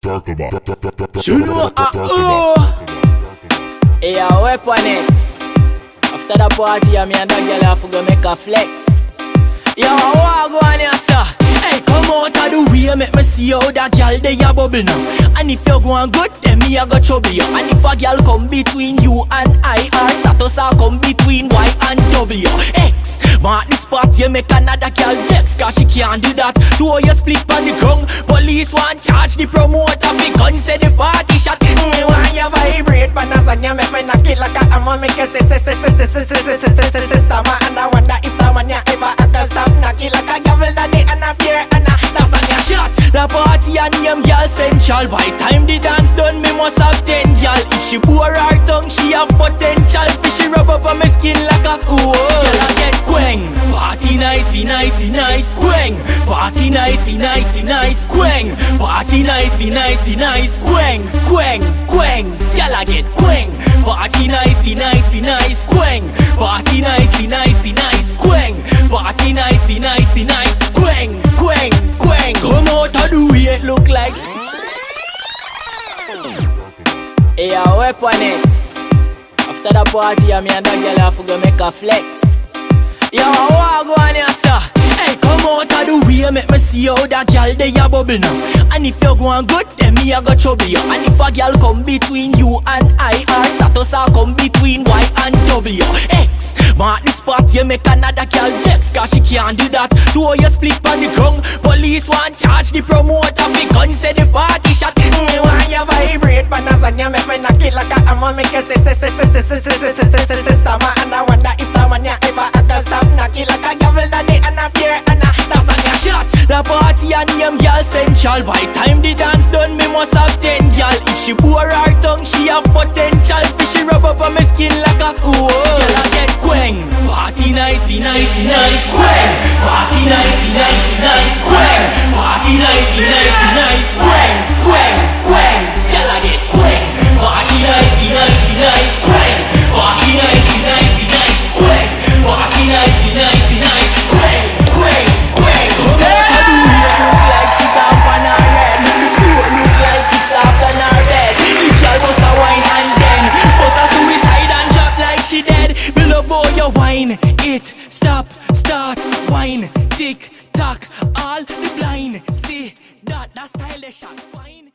You know hey, a weapon X. After the party, me and that girl have to go make a flex. Yo, what go on here, sir? Hey, come out of the way, make me see how that girl they a bubble now. And if you going good, then me a go trouble you. And if a girl come between you and I, our status a come between Y and W. X, mark this party, make another girl vex, cause she can't do that. Two of you split on the ground. Police want charge the promoter, the gun say the party shot. Me want you vibrate, but as a girl make me knock it like a hammer. Make you sister, and I wonder if that one you ever have to stop. Knock it like a gavel daddy and a fear and a that's on your shot. The party and name girl central. By time the dance done, me must have 10 girl. If she bore her tongue, she have potential. Fishy rub up on my skin like a ooh. Girl I get quang. Party nicey, nicey, nice quang. Party nicey, nicey, nice quang. Party nicey, nicey, nice quang. Quang, quang. Girl I get quang. Party nicey, nicey, nice quang. Party nicey, nicey, nice quang. Party nicey, nicey, nice quang. Quang, quang. Come out of the way it look like. Hey, a weapon X. After the party, me and that girl have to go make a flex. Yo, what go on here, sir? Hey, come out of the way, make me see how that girl they a bubble now. And if you going good, then me a go trouble you. And if a girl come between you and I, our status a come between Y and W. X, mark this party, make another girl vex, cause she can't do that. Two of you split on the ground. Police want charge the promoter, the gun say the party shot. Me want you vibrate, but as a girl make me knock it like a hammer. Make you sister, and I wonder if that one you ever have to stop. Knock it like a gavel daddy and a fear and a that's on your shot. The party and name girl central. By time the dance done, me must have 10 girl. If she bore her tongue, she have potential. Fishy rub up on my skin like a ooh. Girl I get quang. Party nicey, nicey, nice quang. Party nicey, nicey, nice quang. Party nicey, nicey, nice quang. Quang, quang. Girl I get quang. Party nicey, nicey, nice quang. Party nicey, nicey, nice quang. Party nicey, nicey, nice quang. Quang, quang. Come out of the way, look like she down on her head. The floor look like it's after her bed. The girl bust a wine and then bust a suicide and drop like she dead. Me love how you wine it, stop, start, wine, tick, tock, all the blind. See that style they shot fine.